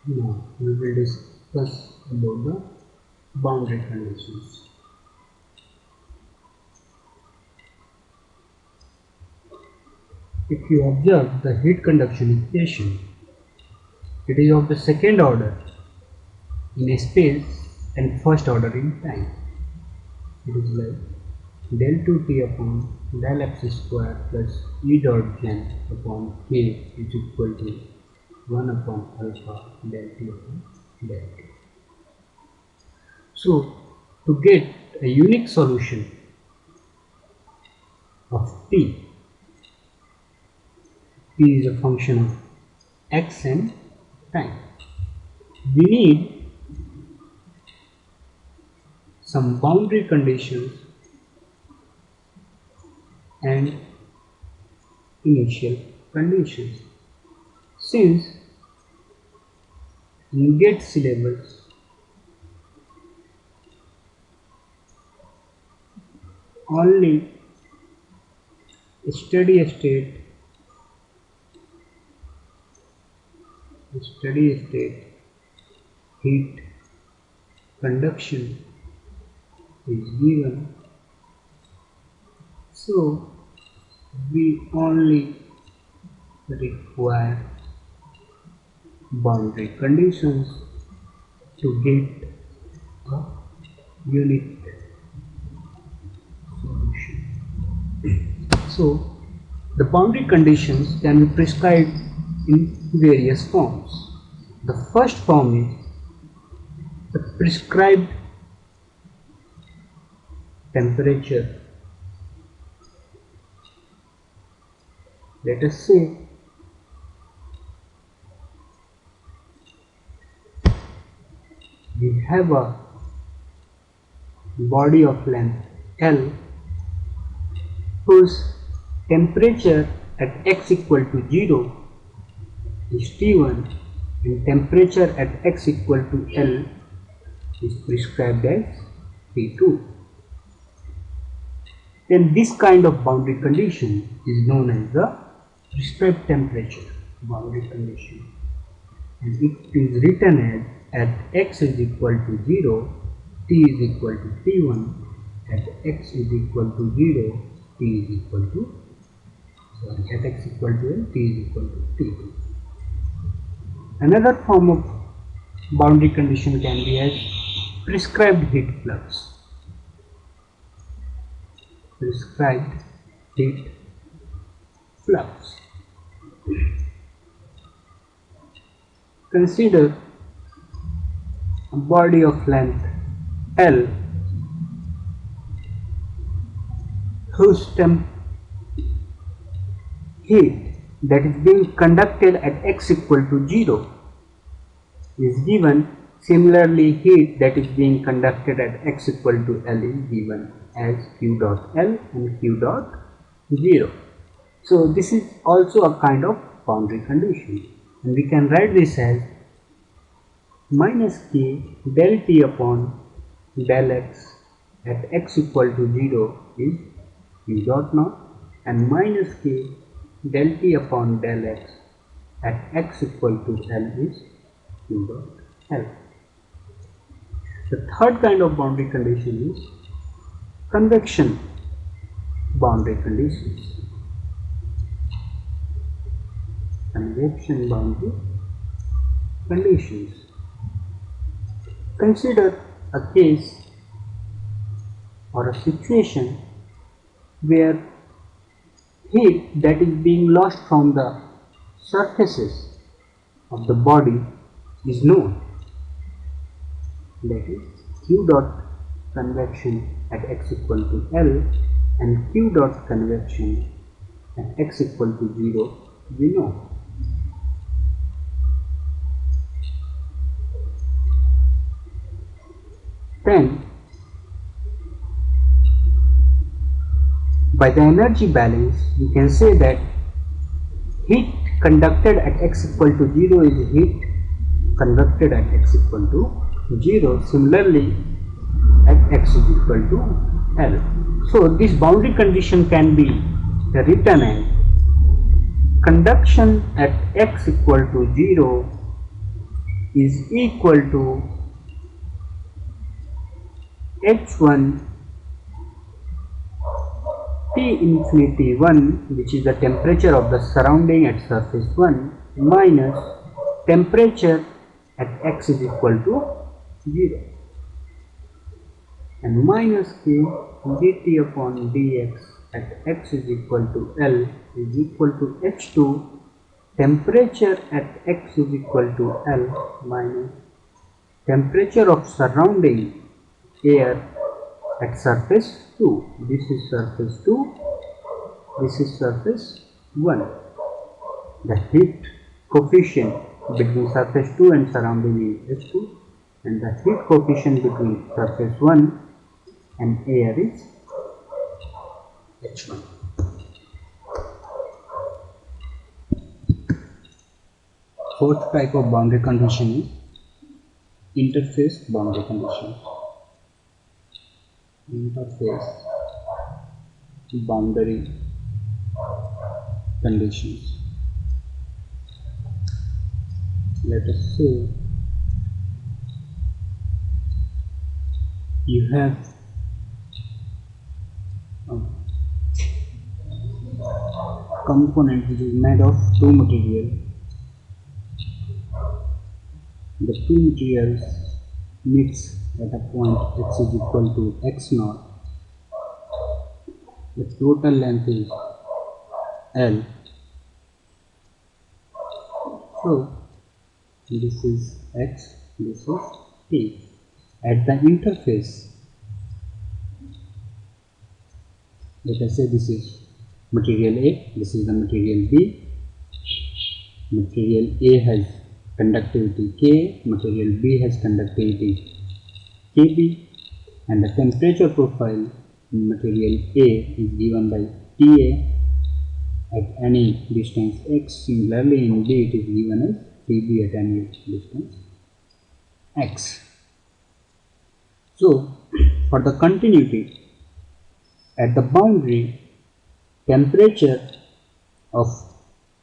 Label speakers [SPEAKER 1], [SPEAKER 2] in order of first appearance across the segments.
[SPEAKER 1] Now we will discuss about the boundary conditions. If you observe the heat conduction equation, it is of the second order in a space and first order in time. It is like del 2t upon del x square plus E dot gen upon k is equal to 1 upon alpha del t upon del t. So, to get a unique solution of t is a function of x and time, we need some boundary conditions and initial conditions. Since in GATE syllabus only steady state heat conduction is given, so we only require boundary conditions to get a unique solution. So the boundary conditions can be prescribed in various forms. The first form is the prescribed temperature. Let us say we have a body of length L whose temperature at x equal to 0 is T1 and temperature at x equal to L is prescribed as T2. Then this kind of boundary condition is known as the prescribed temperature boundary condition, and it is written as at x is equal to 0, T is equal to T1, at x is equal to 0, T is equal to, at x equal to L, T is equal to T2. Another form of boundary condition can be as prescribed heat flux. Prescribed heat flux. Consider a body of length L whose heat that is being conducted at x equal to 0 is given. Similarly, heat that is being conducted at x equal to L is given as Q dot L and Q dot 0. So this is also a kind of boundary condition, and we can write this as minus K del T upon del x at x equal to 0 is Q dot naught, and minus K del T upon del x at x equal to L is Q dot L. The third kind of boundary condition is convection boundary conditions. Convection boundary conditions. Consider a case or a situation where heat that is being lost from the surfaces of the body is known, that is Q dot convection at x equal to L and Q dot convection at x equal to 0 we know. Then by the energy balance we can say that heat conducted at x equal to 0 is heat conducted at x equal to 0. Similarly, at x is equal to L. So this boundary condition can be written as conduction at x equal to 0 is equal to h1 T infinity 1, which is the temperature of the surrounding at surface 1, minus temperature at x is equal to 0, and minus k dt upon dx at x is equal to L is equal to h2 temperature at x is equal to L minus temperature of surrounding air at surface 2. This is surface 2, this is surface 1. The heat coefficient between surface 2 and surrounding is H2, and the heat coefficient between surface 1 and air is H1. Fourth type of boundary condition is interface boundary conditions. Interface boundary conditions. Let us say you have a component which is made of two materials. The two materials mix at a point x is equal to x0. The total length is L. So this is x, this is t. At the interface, let us say this is material A, this is the material B. Material A has conductivity K, material B has conductivity Kb, and the temperature profile in material A is given by Ta at any distance x. Similarly, in B it is given as Tb at any distance x. So, for the continuity at the boundary, temperature of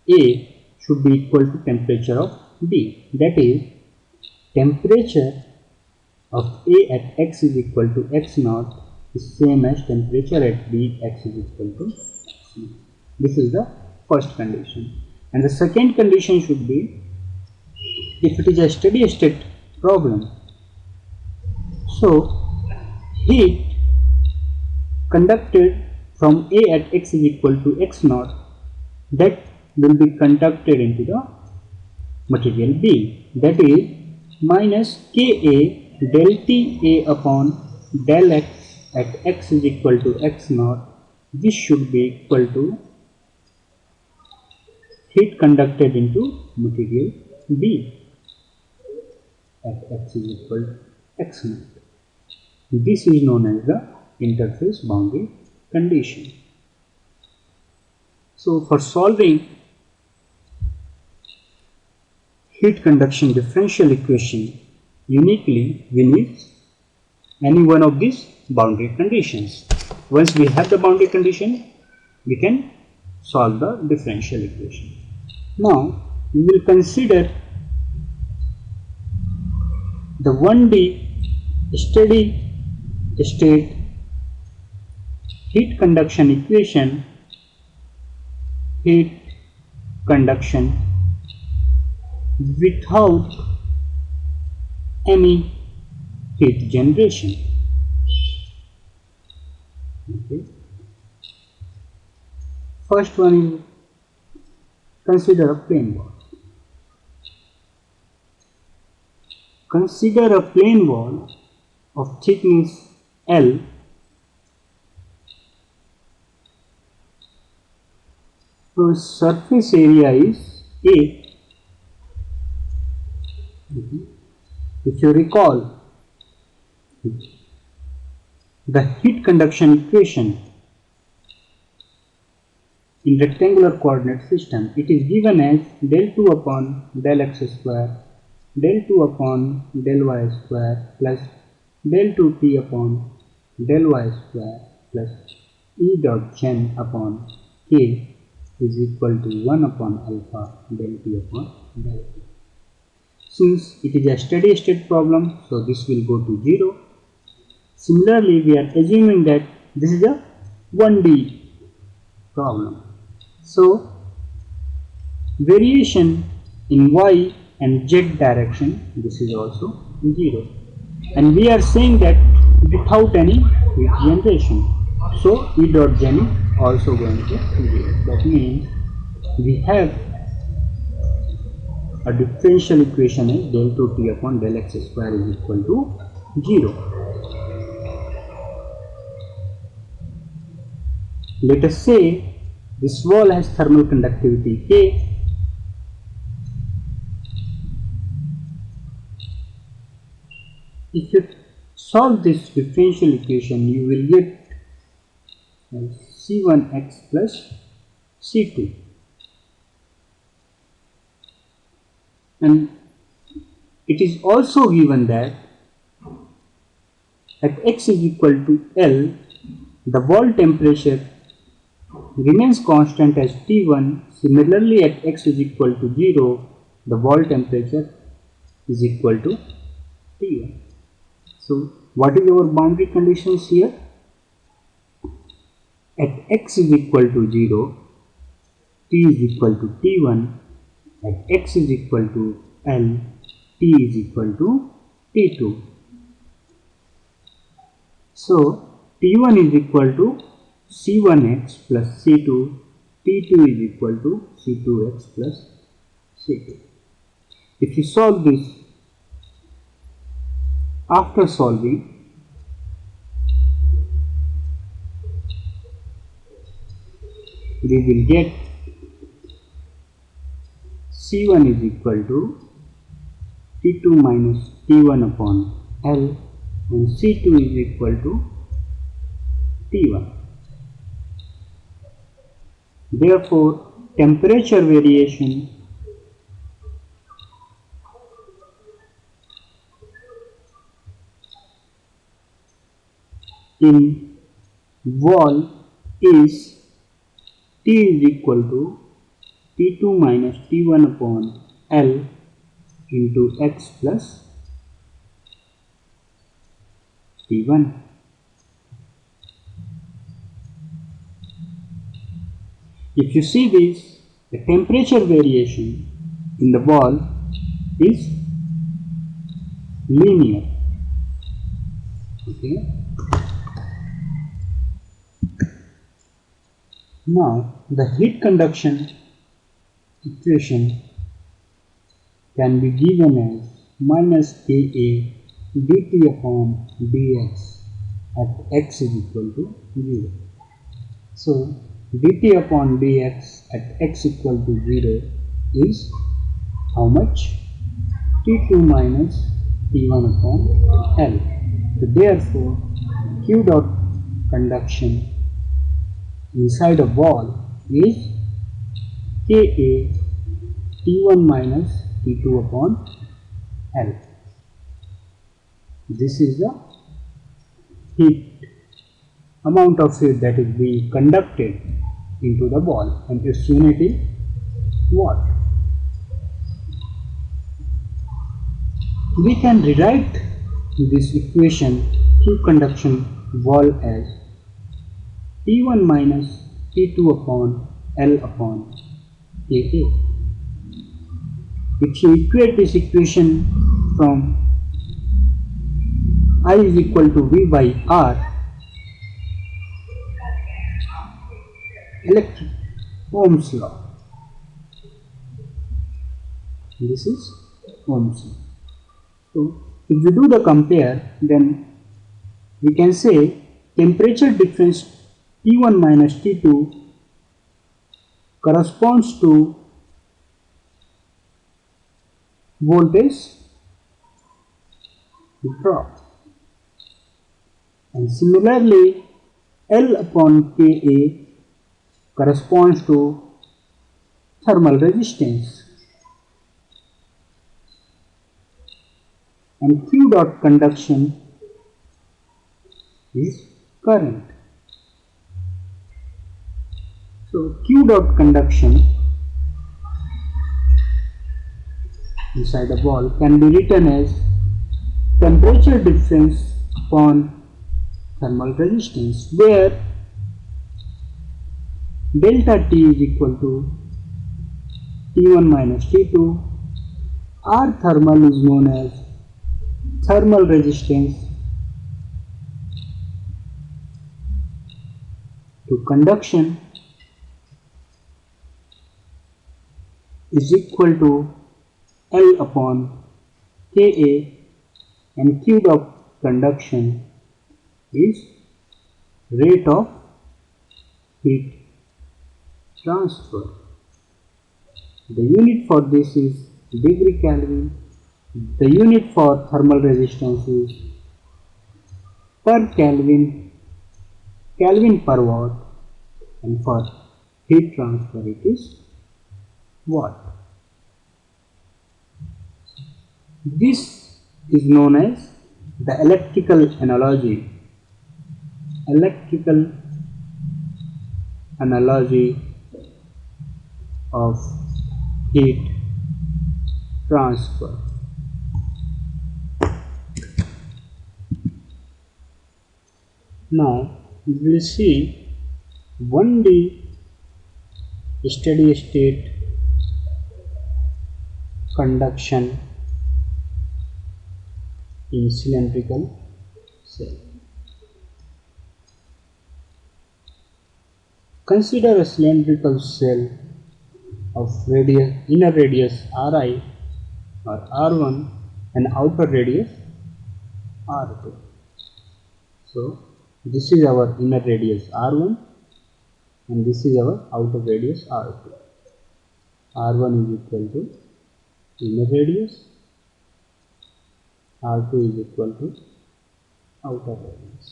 [SPEAKER 1] A should be equal to temperature of B. That is, temperature of A at x is equal to x0 is same as temperature at B x is equal to x0. This is the first condition. And the second condition should be, if it is a steady state problem, so heat conducted from A at x is equal to x0, that will be conducted into the material B, that is minus Ka del Ta upon del x at x is equal to x0. This should be equal to heat conducted into material B at x is equal to x0. This is known as the interface boundary condition. So, for solving heat conduction differential equation uniquely, we need any one of these boundary conditions. Once we have the boundary condition, we can solve the differential equation. Now, we will consider the 1D steady state heat conduction equation, heat conduction without any heat generation. Okay. First one is, consider a plane wall. Consider a plane wall of thickness L whose surface area is A. If you recall the heat conduction equation in rectangular coordinate system, it is given as del 2 upon del x square, del 2 upon del y square plus del 2t upon del y square plus E dot gen upon k is equal to 1 upon alpha del t upon del t. Since it is a steady state problem, so this will go to 0. Similarly, we are assuming that this is a 1D problem. So, variation in y and z direction, this is also 0. And we are saying that without any heat generation. So, E dot gen is also going to 0. That means we have a differential equation is del 2t upon del x square is equal to 0. Let us say this wall has thermal conductivity K. If you solve this differential equation, you will get C1x plus C2. And it is also given that at x is equal to L, the wall temperature remains constant as T1. Similarly, at x is equal to 0, the wall temperature is equal to T1. So, what is our boundary conditions here? At x is equal to 0, T is equal to T1. At x is equal to L, T is equal to T2. So, T1 is equal to C1x plus C2, T2 is equal to C2x plus C2. If you solve this, after solving, we will get C1 is equal to T2 minus T1 upon L and C2 is equal to T1. Therefore, temperature variation in wall is T is equal to T2 minus T1 upon L into x plus T1. If you see this, the temperature variation in the wall is linear. Okay. Now, the heat conduction equation can be given as minus Ka dt upon dx at x is equal to 0. So, dt upon dx at x equal to 0 is how much? T2 minus T1 upon L. So, therefore, Q dot conduction inside a wall is Ka T1 minus T2 upon L. This is the heat, amount of heat that is being conducted into the wall, and its unit is watt. We can rewrite this equation Q conduction wall as T1 minus T2 upon L upon Ka. If you equate this equation from I is equal to V by R, Ohm's law. This is Ohm's law. So, if we do the compare, then we can say temperature difference T1 minus T2 corresponds to voltage drop, and similarly L upon Ka corresponds to thermal resistance, and Q dot conduction is current. So, Q dot conduction inside a ball can be written as temperature difference upon thermal resistance, where delta T is equal to T1 minus T2. R thermal is known as thermal resistance to conduction is equal to L upon Ka, and Q of conduction is rate of heat transfer. The unit for this is degree Kelvin. The unit for thermal resistance is per Kelvin, Kelvin per watt, and for heat transfer it is watt. This is known as the electrical analogy of heat transfer. Now we will see 1D steady state conduction in cylindrical cell. Consider a cylindrical cell of inner radius Ri or R1 and outer radius R2. So this is our inner radius R1 and this is our outer radius R2. R1 is equal to inner radius, R2 is equal to outer radius.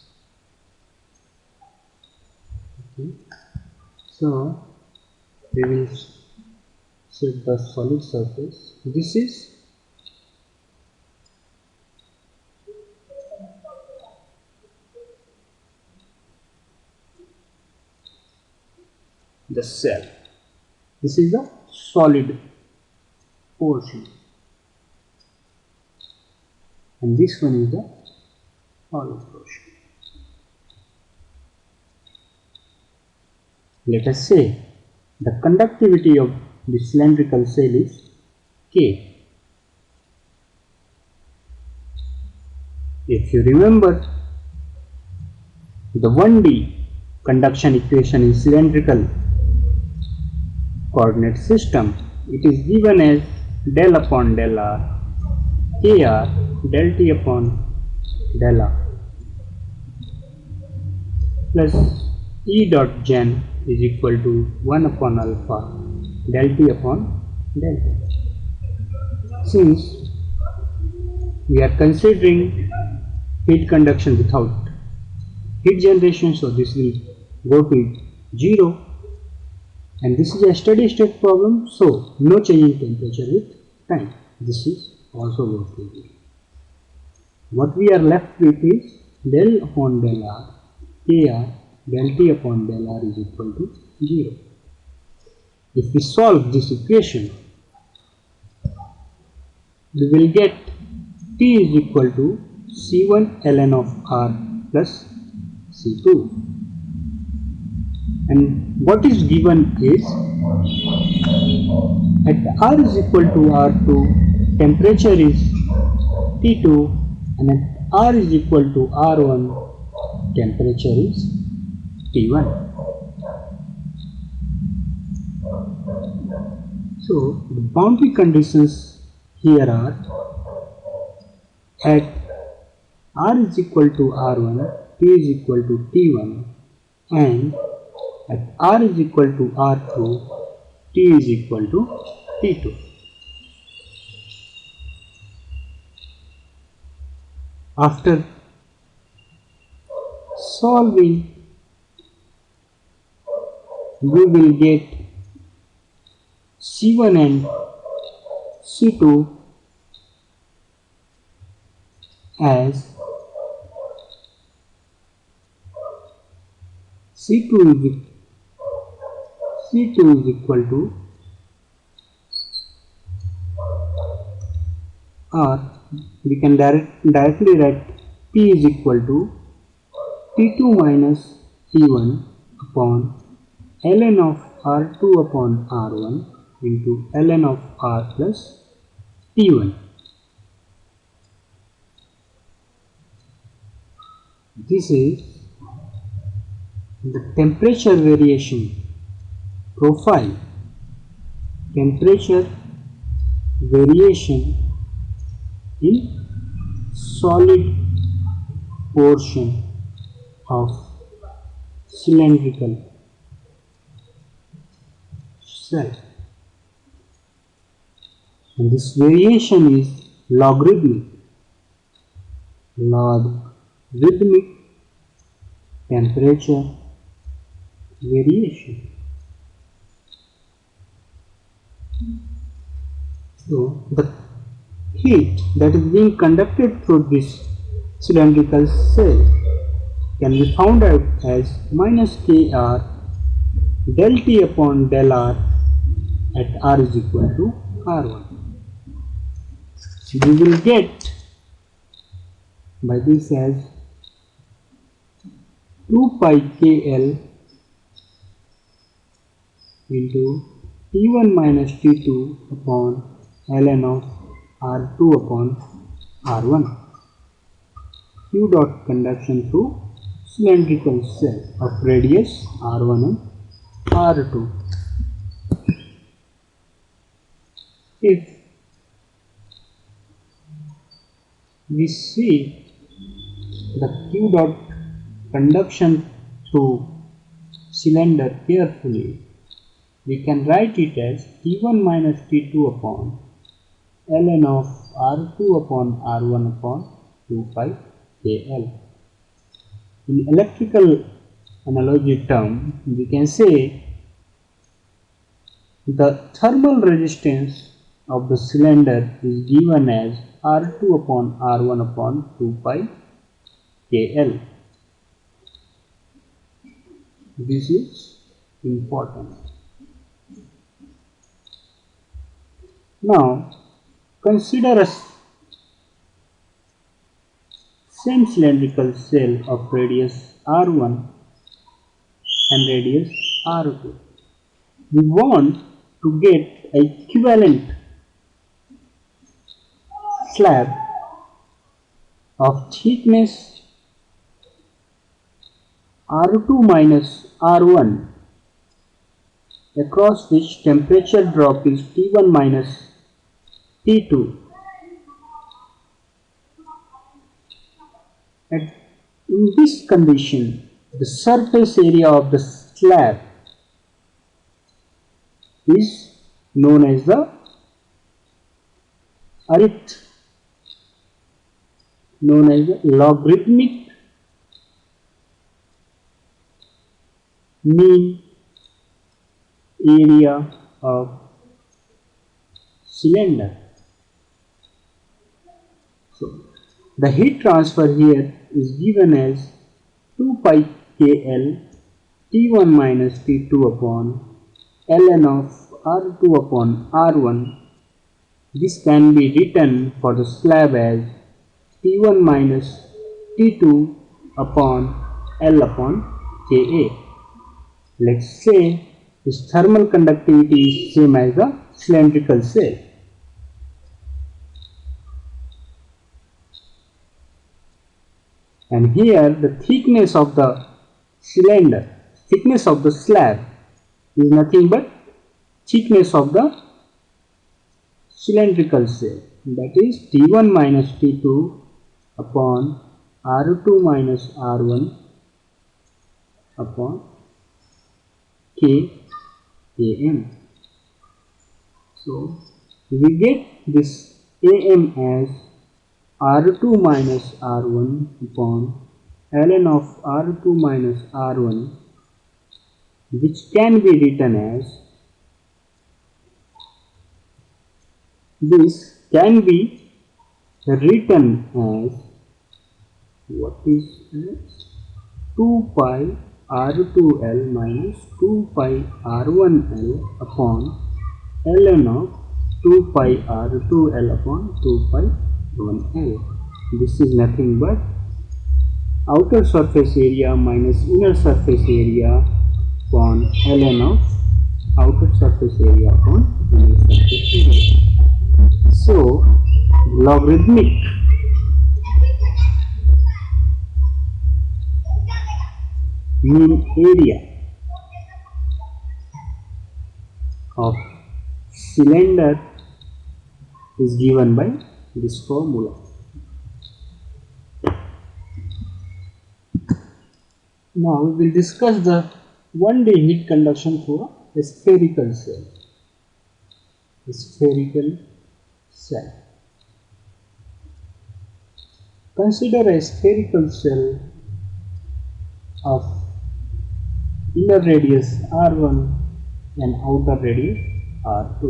[SPEAKER 1] Okay. So we will set the solid surface. This is the cell. This is the solid portion, and this one is the hollow portion. Let us say the conductivity of the cylindrical cell is K. If you remember the 1D conduction equation in cylindrical coordinate system, it is given as del upon del R, Kr del T upon del R plus E dot gen is equal to 1 upon alpha del T upon del T. Since we are considering heat conduction without heat generation, so this will go to 0, and this is a steady state problem, so no change in temperature with time. This is also goes to 0. What we are left with is del upon del R, Kr del T upon del R is equal to 0. If we solve this equation, we will get T is equal to C1 ln of R plus C2, and what is given is at R is equal to R2, temperature is T2, and at R is equal to R1, temperature is T1. So the boundary conditions here are at R is equal to R1, T is equal to T1, and at R is equal to R2, T is equal to T2. After solving, we will get C1 and C2 as C2 is equal to or we can directly write P is equal to T2 minus T1 upon ln of R2 upon R1 into ln of R plus T1. This is the temperature variation profile, temperature variation in solid portion of cylindrical cell, and this variation is logarithmic temperature variation. So the heat that is being conducted through this cylindrical cell can be found out as minus Kr del T upon del R at R is equal to R1. We will get by this as 2 pi Kl into T1 minus T2 upon ln of R2 upon R1. Q dot conduction through cylindrical cell of radius R1 and R2. If we see the Q dot conduction through cylinder carefully, we can write it as T1 minus T2 upon ln of R2 upon R1 upon 2 pi Kl. In electrical analogy term, we can say the thermal resistance of the cylinder is given as R2 upon R1 upon 2 pi Kl. This is important. Now consider a same cylindrical cell of radius R1 and radius R2. We want to get an equivalent slab of thickness R2 minus R1 across which temperature drop is T1 minus T2. And in this condition, the surface area of the slab is known as the logarithmic mean area of cylinder. So the heat transfer here is given as 2 pi Kl T1 minus T2 upon ln of R2 upon R1. This can be written for the slab as T1 minus T2 upon L upon Ka. Let's say its thermal conductivity is same as the cylindrical cell. And here the thickness of the cylinder, thickness of the slab is nothing but thickness of the cylindrical cell, that is T1 minus T2 upon R2 minus R1 upon Km. So we get this Am as R2 minus R1 upon ln of R2 minus R1, which can be written as, this can be written as, what is this? 2 pi R2L minus 2 pi R1L upon ln of 2 pi R2L upon 2 pi 1L. This is nothing but outer surface area minus inner surface area upon ln of outer surface area upon inner surface area. So, logarithmic mean area of cylinder is given by this formula. Now we will discuss the 1D heat conduction through a spherical cell. A spherical cell. Consider a spherical cell of inner radius R1 and outer radius R2.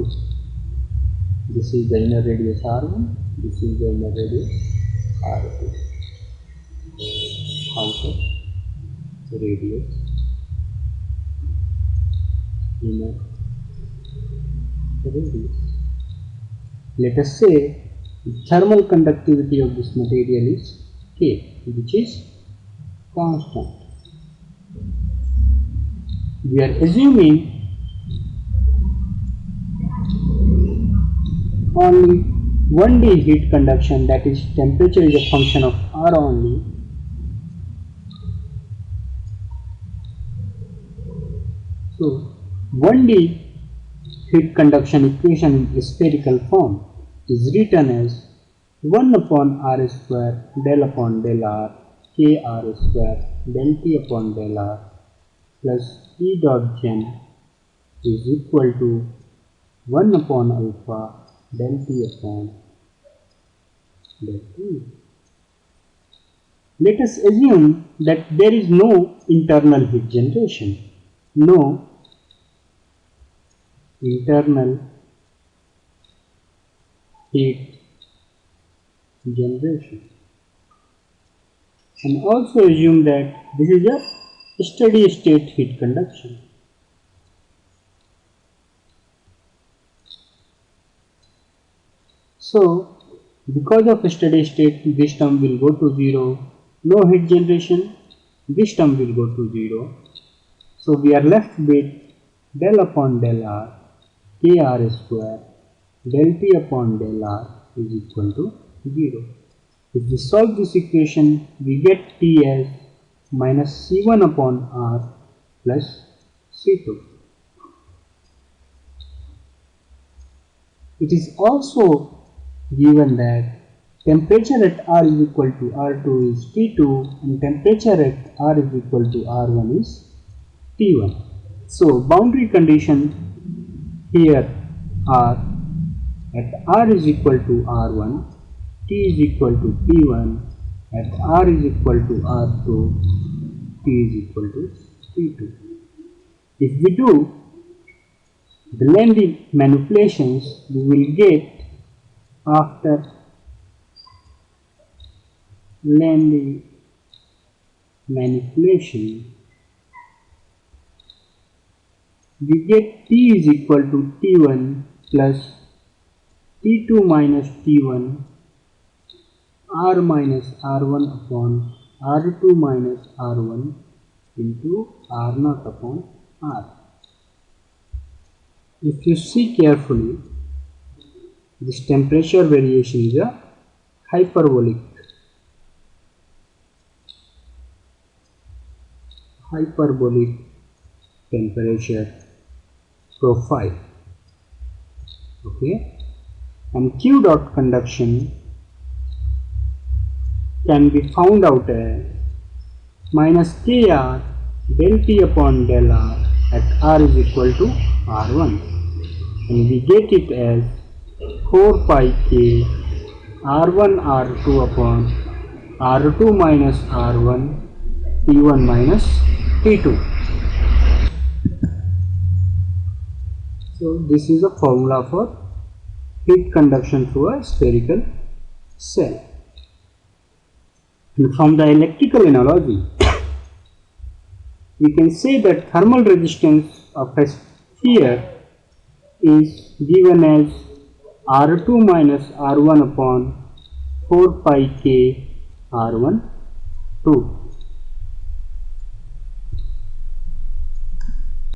[SPEAKER 1] This is the inner radius R1, this is the inner radius R2. Outer radius, inner radius. Let us say the thermal conductivity of this material is K, which is constant. We are assuming only 1D heat conduction, that is temperature is a function of R only. So 1D heat conduction equation in spherical form is written as 1 upon R square del upon del R K R square del T upon del R plus E dot gen is equal to 1 upon alpha del T upon del T. Let us assume that there is no internal heat generation. No internal heat generation, and also assume that this is a steady state heat conduction. So because of steady state, this term will go to 0, no heat generation, this term will go to 0. So we are left with del upon del R K R square del T upon del R is equal to 0. If we solve this equation, we get T as minus C1 upon R plus C2. It is also given that temperature at R is equal to R2 is T2 and temperature at R is equal to R1 is T1. So boundary condition here are at R is equal to R1, T is equal to T1, at R is equal to R2, T is equal to T2. If we do the lengthy manipulations, we will get, after lengthy manipulation, we get T is equal to T1 plus T2 minus T1 R minus R1 upon R2 minus R1 into R0 upon R. If you see carefully, this temperature variation is a hyperbolic temperature profile. Okay, and Q dot conduction can be found out as minus KR del T upon del R at R is equal to R1, and we get it as 4 pi K R1 R2 upon R2 minus R1 T1 minus T2. So this is a formula for heat conduction through a spherical cell. And from the electrical analogy, we can say that thermal resistance of a sphere is given as R2 minus R1 upon 4 pi k R1 2.